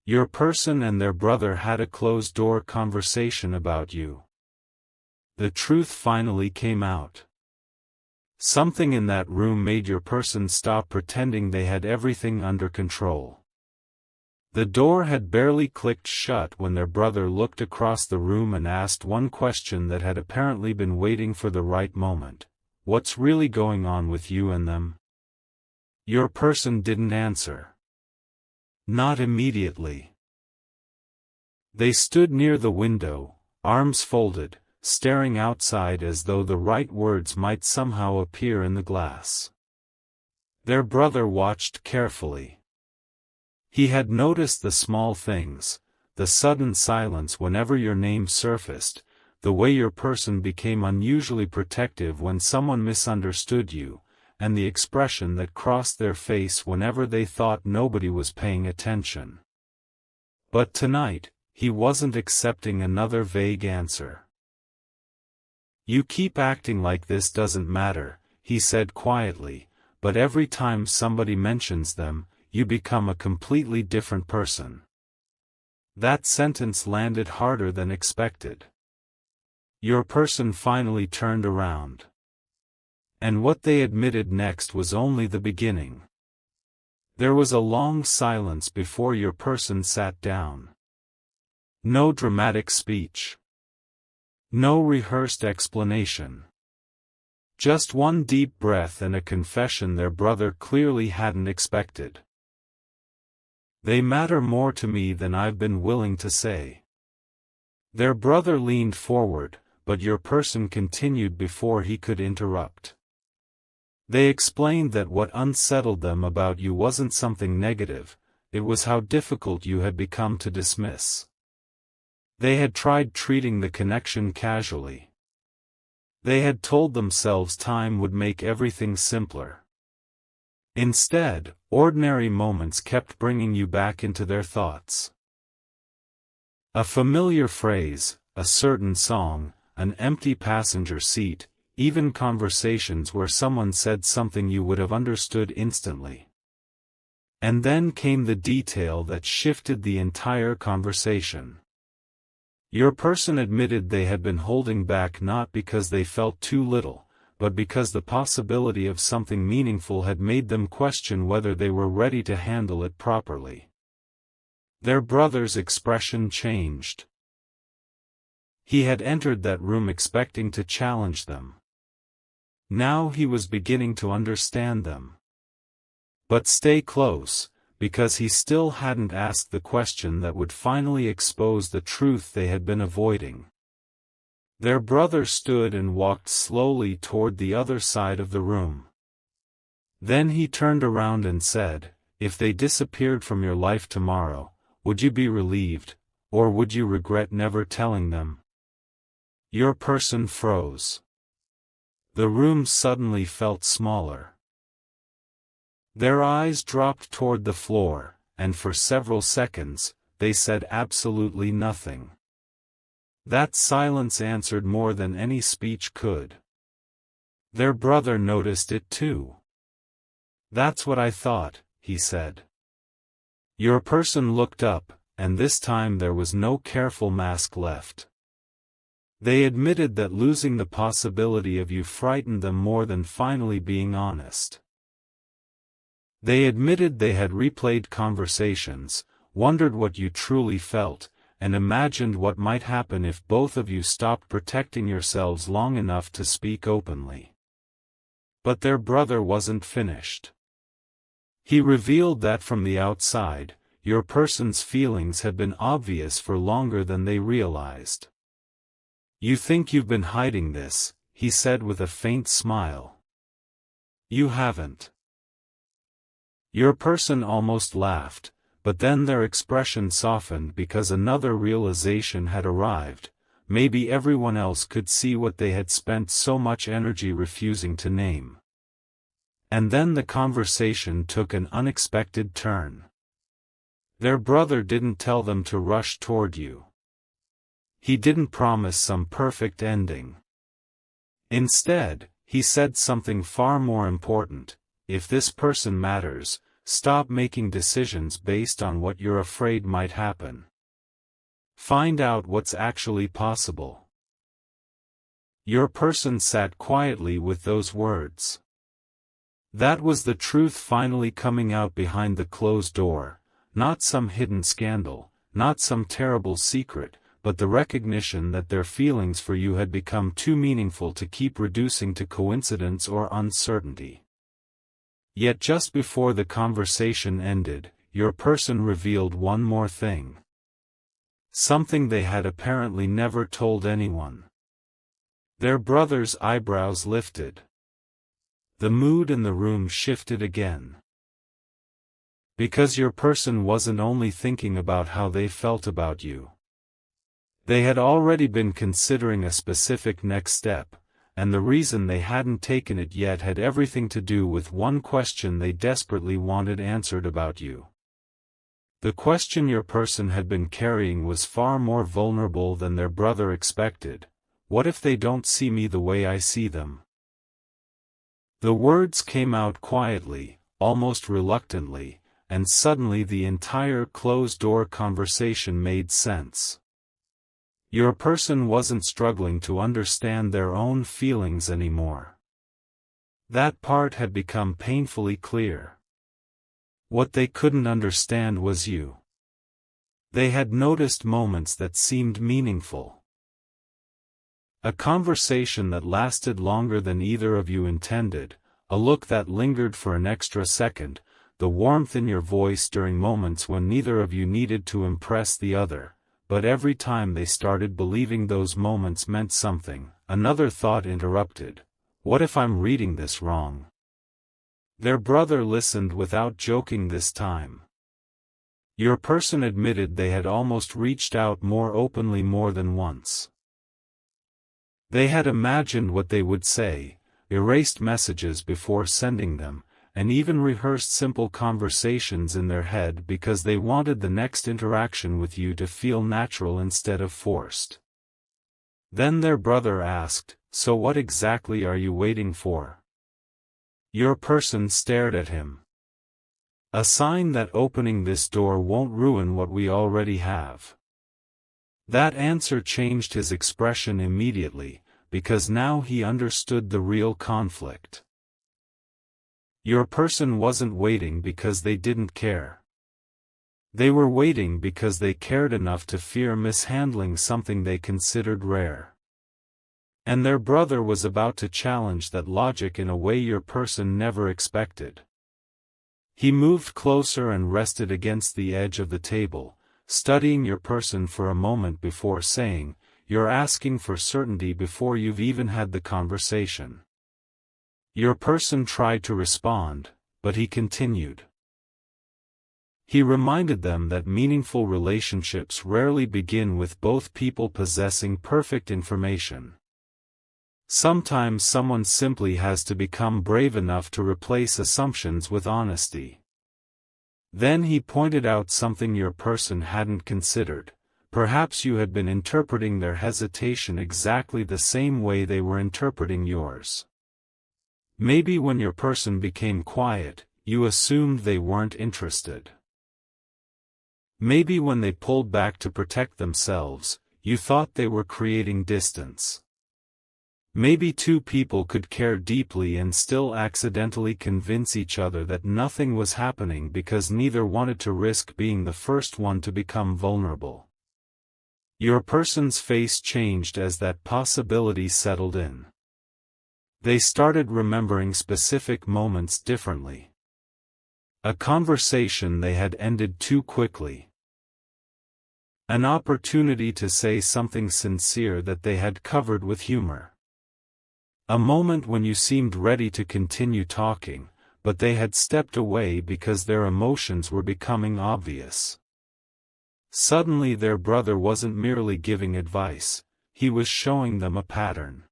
Your person and their brother had a closed-door conversation about you. The truth finally came out. Something in that room made your person stop pretending they had everything under control. The door had barely clicked shut when their brother looked across the room and asked one question that had apparently been waiting for the right moment. What's really going on with you and them? Your person didn't answer. Not immediately. They stood near the window, arms folded, staring outside as though the right words might somehow appear in the glass. Their brother watched carefully. He had noticed the small things, the sudden silence whenever your name surfaced, the way your person became unusually protective when someone misunderstood you, and the expression that crossed their face whenever they thought nobody was paying attention. But tonight, he wasn't accepting another vague answer. You keep acting like this doesn't matter, he said quietly, but every time somebody mentions them, you become a completely different person. That sentence landed harder than expected. Your person finally turned around. And what they admitted next was only the beginning. There was a long silence before your person sat down. No dramatic speech. No rehearsed explanation. Just one deep breath and a confession their brother clearly hadn't expected. They matter more to me than I've been willing to say. Their brother leaned forward, but your person continued before he could interrupt. They explained that what unsettled them about you wasn't something negative, it was how difficult you had become to dismiss. They had tried treating the connection casually. They had told themselves time would make everything simpler. Instead, ordinary moments kept bringing you back into their thoughts. A familiar phrase, a certain song, an empty passenger seat, even conversations where someone said something you would have understood instantly. And then came the detail that shifted the entire conversation. Your person admitted they had been holding back not because they felt too little, but because the possibility of something meaningful had made them question whether they were ready to handle it properly. Their brother's expression changed. He had entered that room expecting to challenge them. Now he was beginning to understand them. But stay close, because he still hadn't asked the question that would finally expose the truth they had been avoiding. Their brother stood and walked slowly toward the other side of the room. Then he turned around and said, "If they disappeared from your life tomorrow, would you be relieved, or would you regret never telling them?" Your person froze. The room suddenly felt smaller. Their eyes dropped toward the floor, and for several seconds, they said absolutely nothing. That silence answered more than any speech could. Their brother noticed it too. "That's what I thought," he said. Your person looked up, and this time there was no careful mask left. They admitted that losing the possibility of you frightened them more than finally being honest. They admitted they had replayed conversations, wondered what you truly felt, and imagined what might happen if both of you stopped protecting yourselves long enough to speak openly. But their brother wasn't finished. He revealed that from the outside, your person's feelings had been obvious for longer than they realized. "You think you've been hiding this," he said with a faint smile. "You haven't." Your person almost laughed, but then their expression softened because another realization had arrived. Maybe everyone else could see what they had spent so much energy refusing to name. And then the conversation took an unexpected turn. Their brother didn't tell them to rush toward you. He didn't promise some perfect ending. Instead, he said something far more important: if this person matters, stop making decisions based on what you're afraid might happen. Find out what's actually possible. Your person sat quietly with those words. That was the truth finally coming out behind the closed door, not some hidden scandal, not some terrible secret, but the recognition that their feelings for you had become too meaningful to keep reducing to coincidence or uncertainty. Yet just before the conversation ended, your person revealed one more thing. Something they had apparently never told anyone. Their brother's eyebrows lifted. The mood in the room shifted again. Because your person wasn't only thinking about how they felt about you. They had already been considering a specific next step, and the reason they hadn't taken it yet had everything to do with one question they desperately wanted answered about you. The question your person had been carrying was far more vulnerable than their brother expected. What if they don't see me the way I see them? The words came out quietly, almost reluctantly, and suddenly the entire closed-door conversation made sense. Your person wasn't struggling to understand their own feelings anymore. That part had become painfully clear. What they couldn't understand was you. They had noticed moments that seemed meaningful. A conversation that lasted longer than either of you intended, a look that lingered for an extra second, the warmth in your voice during moments when neither of you needed to impress the other. But every time they started believing those moments meant something, another thought interrupted. What if I'm reading this wrong? Their brother listened without joking this time. Your person admitted they had almost reached out more openly more than once. They had imagined what they would say, erased messages before sending them, and even rehearsed simple conversations in their head because they wanted the next interaction with you to feel natural instead of forced. Then their brother asked, "So what exactly are you waiting for?" Your person stared at him. A sign that opening this door won't ruin what we already have. That answer changed his expression immediately, because now he understood the real conflict. Your person wasn't waiting because they didn't care. They were waiting because they cared enough to fear mishandling something they considered rare. And their brother was about to challenge that logic in a way your person never expected. He moved closer and rested against the edge of the table, studying your person for a moment before saying, "You're asking for certainty before you've even had the conversation." Your person tried to respond, but he continued. He reminded them that meaningful relationships rarely begin with both people possessing perfect information. Sometimes someone simply has to become brave enough to replace assumptions with honesty. Then he pointed out something your person hadn't considered. Perhaps you had been interpreting their hesitation exactly the same way they were interpreting yours. Maybe when your person became quiet, you assumed they weren't interested. Maybe when they pulled back to protect themselves, you thought they were creating distance. Maybe two people could care deeply and still accidentally convince each other that nothing was happening because neither wanted to risk being the first one to become vulnerable. Your person's face changed as that possibility settled in. They started remembering specific moments differently. A conversation they had ended too quickly. An opportunity to say something sincere that they had covered with humor. A moment when you seemed ready to continue talking, but they had stepped away because their emotions were becoming obvious. Suddenly their brother wasn't merely giving advice, he was showing them a pattern.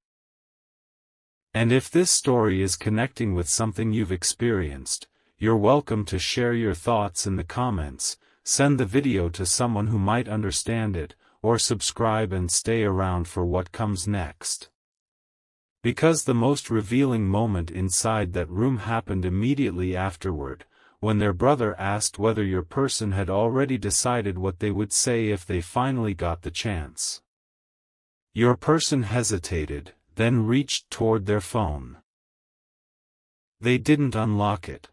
And if this story is connecting with something you've experienced, you're welcome to share your thoughts in the comments, send the video to someone who might understand it, or subscribe and stay around for what comes next. Because the most revealing moment inside that room happened immediately afterward, when their brother asked whether your person had already decided what they would say if they finally got the chance. Your person hesitated, then reached toward their phone. They didn't unlock it.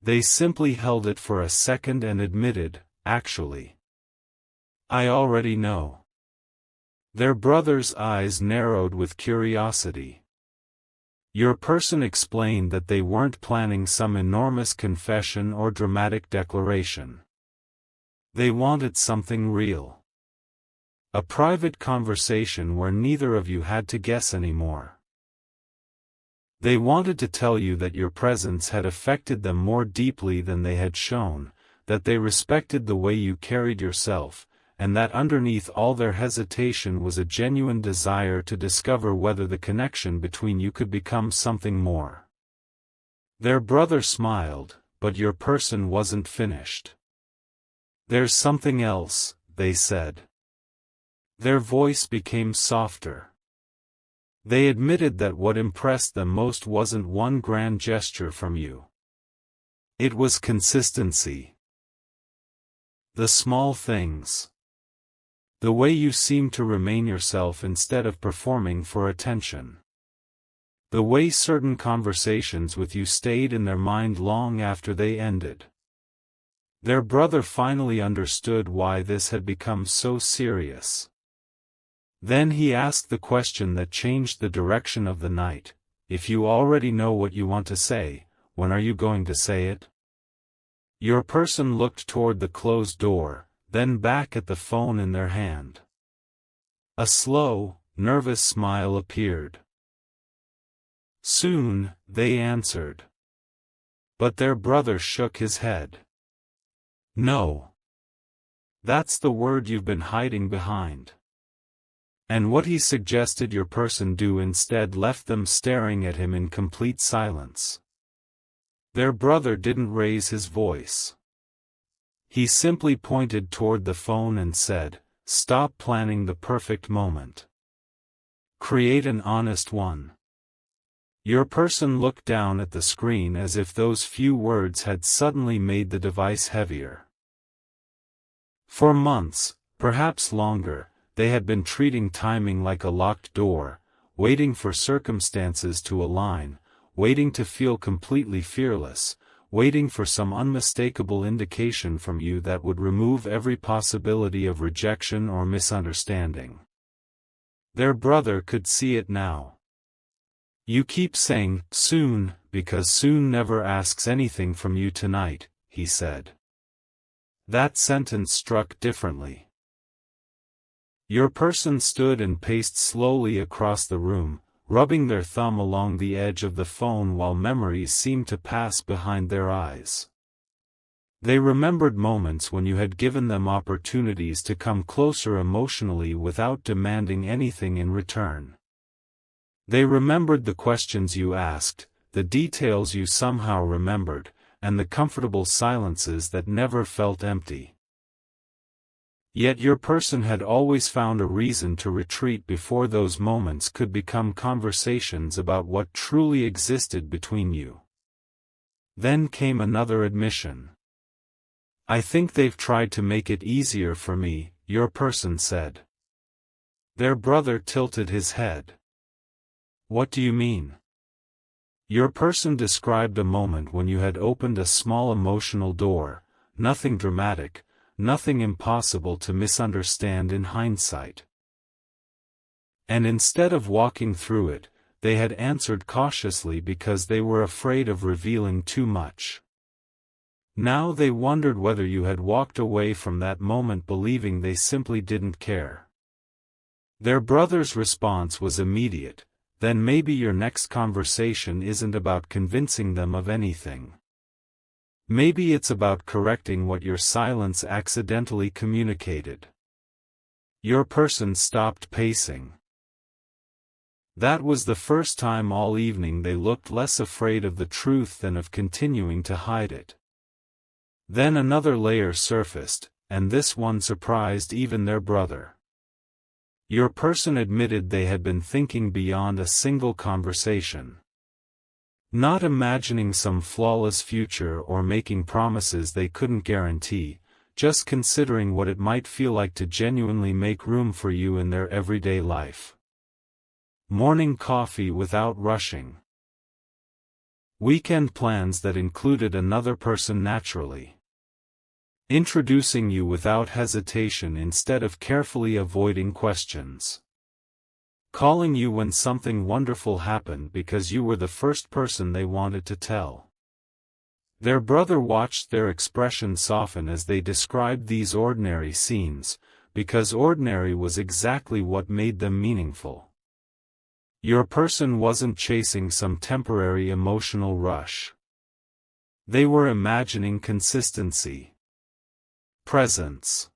They simply held it for a second and admitted, "Actually, I already know." Their brother's eyes narrowed with curiosity. Your person explained that they weren't planning some enormous confession or dramatic declaration. They wanted something real. A private conversation where neither of you had to guess anymore. They wanted to tell you that your presence had affected them more deeply than they had shown, that they respected the way you carried yourself, and that underneath all their hesitation was a genuine desire to discover whether the connection between you could become something more. Their brother smiled, but your person wasn't finished. "There's something else," they said. Their voice became softer. They admitted that what impressed them most wasn't one grand gesture from you. It was consistency. The small things. The way you seemed to remain yourself instead of performing for attention. The way certain conversations with you stayed in their mind long after they ended. Their brother finally understood why this had become so serious. Then he asked the question that changed the direction of the night: "If you already know what you want to say, when are you going to say it?" Your person looked toward the closed door, then back at the phone in their hand. A slow, nervous smile appeared. "Soon," they answered. But their brother shook his head. "No. That's the word you've been hiding behind." And what he suggested your person do instead left them staring at him in complete silence. Their brother didn't raise his voice. He simply pointed toward the phone and said, "Stop planning the perfect moment. Create an honest one." Your person looked down at the screen as if those few words had suddenly made the device heavier. For months, perhaps longer, they had been treating timing like a locked door, waiting for circumstances to align, waiting to feel completely fearless, waiting for some unmistakable indication from you that would remove every possibility of rejection or misunderstanding. Their brother could see it now. "You keep saying, 'soon,' because soon never asks anything from you tonight," he said. That sentence struck differently. Your person stood and paced slowly across the room, rubbing their thumb along the edge of the phone while memories seemed to pass behind their eyes. They remembered moments when you had given them opportunities to come closer emotionally without demanding anything in return. They remembered the questions you asked, the details you somehow remembered, and the comfortable silences that never felt empty. Yet your person had always found a reason to retreat before those moments could become conversations about what truly existed between you. Then came another admission. "I think they've tried to make it easier for me," your person said. Their brother tilted his head. "What do you mean?" Your person described a moment when you had opened a small emotional door, nothing dramatic, nothing impossible to misunderstand in hindsight. And instead of walking through it, they had answered cautiously because they were afraid of revealing too much. Now they wondered whether you had walked away from that moment believing they simply didn't care. Their brother's response was immediate: "Then maybe your next conversation isn't about convincing them of anything. Maybe it's about correcting what your silence accidentally communicated." Your person stopped pacing. That was the first time all evening they looked less afraid of the truth than of continuing to hide it. Then another layer surfaced, and this one surprised even their brother. Your person admitted they had been thinking beyond a single conversation. Not imagining some flawless future or making promises they couldn't guarantee, just considering what it might feel like to genuinely make room for you in their everyday life. Morning coffee without rushing. Weekend plans that included another person naturally. Introducing you without hesitation instead of carefully avoiding questions. Calling you when something wonderful happened because you were the first person they wanted to tell. Their brother watched their expression soften as they described these ordinary scenes, because ordinary was exactly what made them meaningful. Your person wasn't chasing some temporary emotional rush. They were imagining consistency, presence,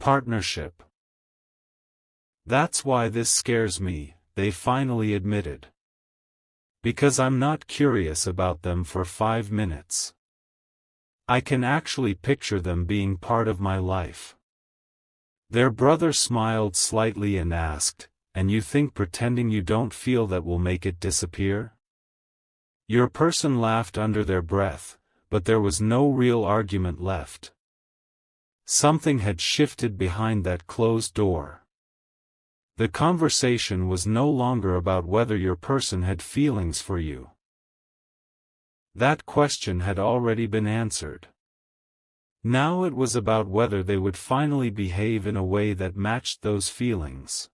partnership. That's why this scares me, they finally admitted. Because I'm not curious about them for 5 minutes. I can actually picture them being part of my life. Their brother smiled slightly and asked, "And you think pretending you don't feel that will make it disappear?" Your person laughed under their breath, but there was no real argument left. Something had shifted behind that closed door. The conversation was no longer about whether your person had feelings for you. That question had already been answered. Now it was about whether they would finally behave in a way that matched those feelings.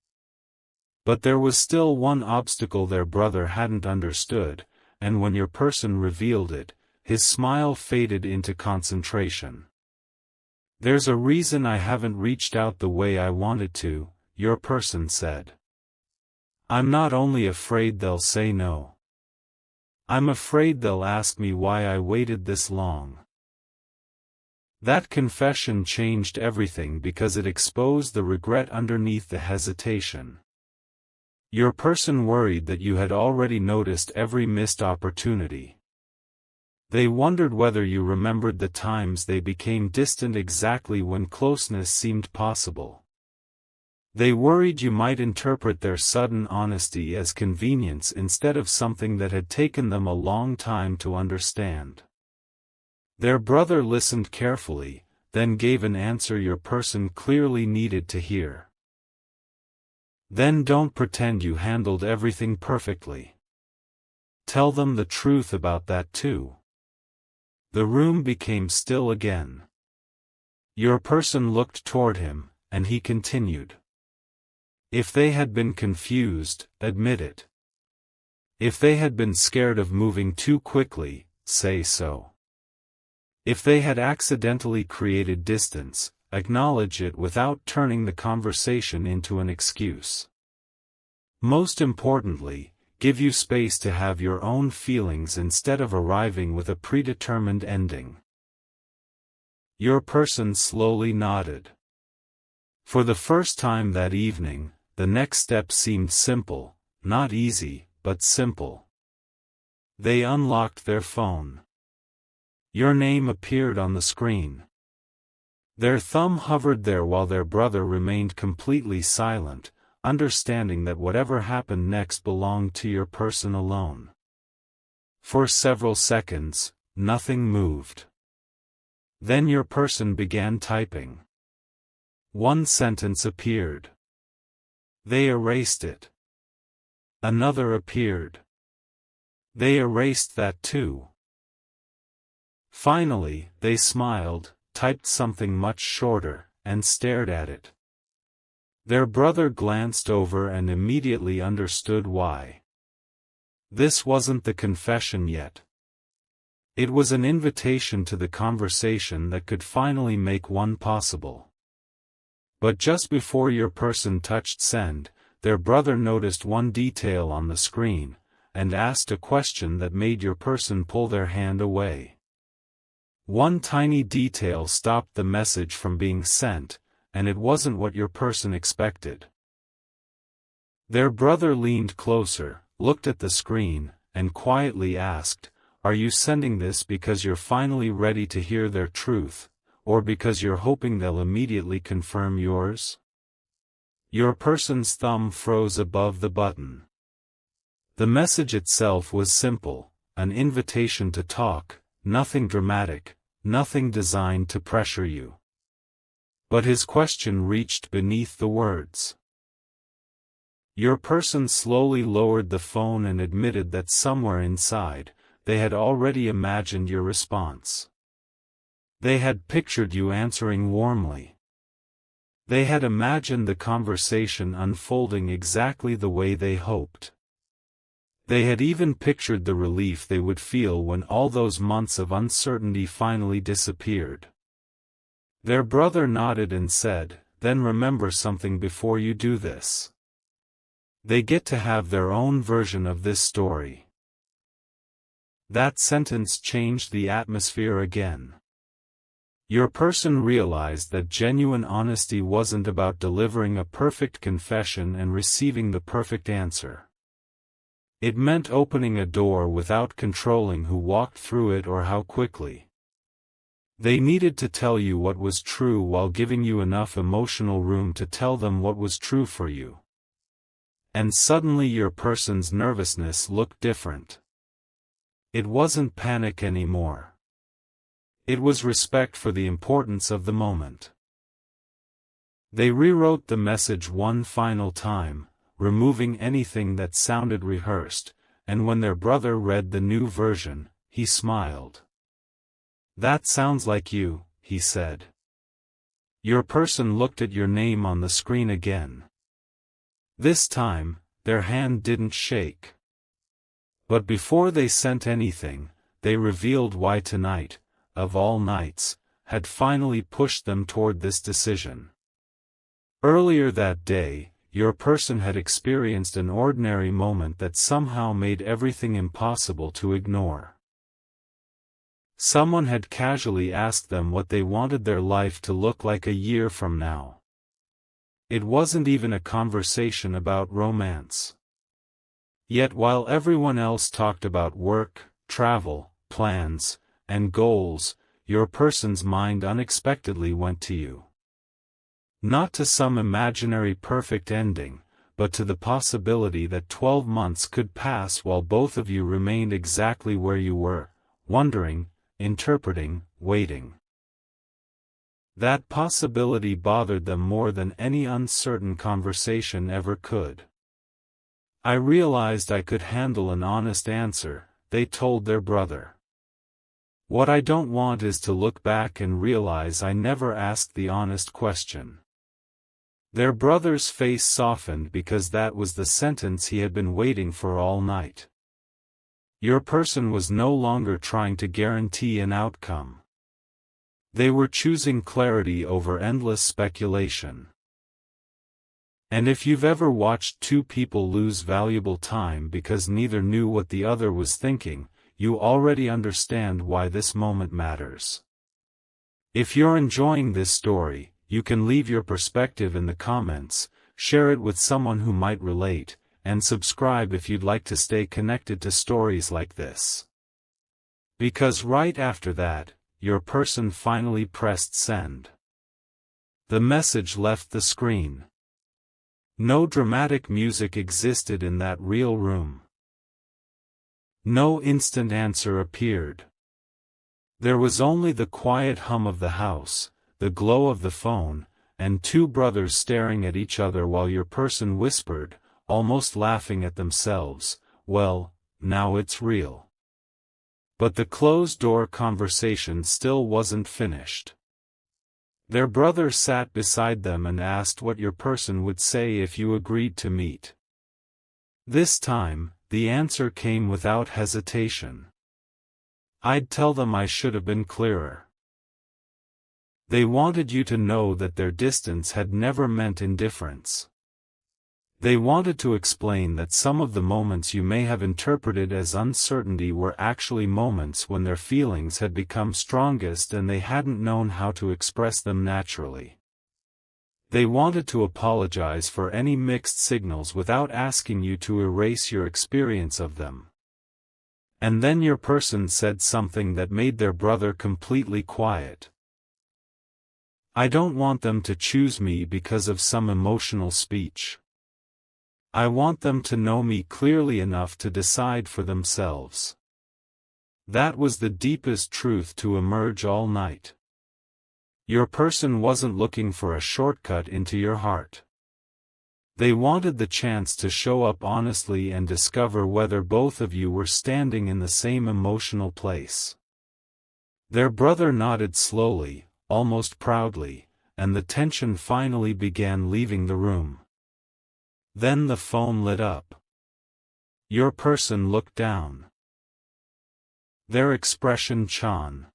But there was still one obstacle their brother hadn't understood, and when your person revealed it, his smile faded into concentration. "There's a reason I haven't reached out the way I wanted to," your person said. "I'm not only afraid they'll say no. I'm afraid they'll ask me why I waited this long." That confession changed everything because it exposed the regret underneath the hesitation. Your person worried that you had already noticed every missed opportunity. They wondered whether you remembered the times they became distant exactly when closeness seemed possible. They worried you might interpret their sudden honesty as convenience instead of something that had taken them a long time to understand. Their brother listened carefully, then gave an answer your person clearly needed to hear. "Then don't pretend you handled everything perfectly. Tell them the truth about that too." The room became still again. Your person looked toward him, and he continued. "If they had been confused, admit it. If they had been scared of moving too quickly, say so. If they had accidentally created distance, acknowledge it without turning the conversation into an excuse. Most importantly, give you space to have your own feelings instead of arriving with a predetermined ending." Your person slowly nodded. For the first time that evening, the next step seemed simple, not easy, but simple. They unlocked their phone. Your name appeared on the screen. Their thumb hovered there while their brother remained completely silent, understanding that whatever happened next belonged to your person alone. For several seconds, nothing moved. Then your person began typing. One sentence appeared. They erased it. Another appeared. They erased that too. Finally, they smiled, typed something much shorter, and stared at it. Their brother glanced over and immediately understood why. This wasn't the confession yet. It was an invitation to the conversation that could finally make one possible. But just before your person touched send, their brother noticed one detail on the screen, and asked a question that made your person pull their hand away. One tiny detail stopped the message from being sent, and it wasn't what your person expected. Their brother leaned closer, looked at the screen, and quietly asked, "Are you sending this because you're finally ready to hear their truth, or because you're hoping they'll immediately confirm yours?" Your person's thumb froze above the button. The message itself was simple, an invitation to talk, nothing dramatic, nothing designed to pressure you. But his question reached beneath the words. Your person slowly lowered the phone and admitted that somewhere inside, they had already imagined your response. They had pictured you answering warmly. They had imagined the conversation unfolding exactly the way they hoped. They had even pictured the relief they would feel when all those months of uncertainty finally disappeared. Their brother nodded and said, "Then remember something before you do this. They get to have their own version of this story." That sentence changed the atmosphere again. Your person realized that genuine honesty wasn't about delivering a perfect confession and receiving the perfect answer. It meant opening a door without controlling who walked through it or how quickly. They needed to tell you what was true while giving you enough emotional room to tell them what was true for you. And suddenly your person's nervousness looked different. It wasn't panic anymore. It was respect for the importance of the moment. They rewrote the message one final time, removing anything that sounded rehearsed, and when their brother read the new version, he smiled. "That sounds like you," he said. Your person looked at your name on the screen again. This time, their hand didn't shake. But before they sent anything, they revealed why tonight, of all nights, had finally pushed them toward this decision. Earlier that day, your person had experienced an ordinary moment that somehow made everything impossible to ignore. Someone had casually asked them what they wanted their life to look like a year from now. It wasn't even a conversation about romance. Yet while everyone else talked about work, travel, plans, and goals, your person's mind unexpectedly went to you. Not to some imaginary perfect ending, but to the possibility that 12 months could pass while both of you remained exactly where you were, wondering, interpreting, waiting. That possibility bothered them more than any uncertain conversation ever could. "I realized I could handle an honest answer," they told their brother. "What I don't want is to look back and realize I never asked the honest question." Their brother's face softened because that was the sentence he had been waiting for all night. Your person was no longer trying to guarantee an outcome. They were choosing clarity over endless speculation. And if you've ever watched two people lose valuable time because neither knew what the other was thinking, you already understand why this moment matters. If you're enjoying this story, you can leave your perspective in the comments, share it with someone who might relate, and subscribe if you'd like to stay connected to stories like this. Because right after that, your person finally pressed send. The message left the screen. No dramatic music existed in that real room. No instant answer appeared. There was only the quiet hum of the house, the glow of the phone, and two brothers staring at each other while your person whispered, almost laughing at themselves, "Well, now it's real." But the closed-door conversation still wasn't finished. Their brother sat beside them and asked what your person would say if you agreed to meet. This time, the answer came without hesitation. "I'd tell them I should have been clearer." They wanted you to know that their distance had never meant indifference. They wanted to explain that some of the moments you may have interpreted as uncertainty were actually moments when their feelings had become strongest and they hadn't known how to express them naturally. They wanted to apologize for any mixed signals without asking you to erase your experience of them. And then your person said something that made their brother completely quiet. "I don't want them to choose me because of some emotional speech. I want them to know me clearly enough to decide for themselves." That was the deepest truth to emerge all night. Your person wasn't looking for a shortcut into your heart. They wanted the chance to show up honestly and discover whether both of you were standing in the same emotional place. Their brother nodded slowly, almost proudly, and the tension finally began leaving the room. Then the phone lit up. Your person looked down. Their expression shone.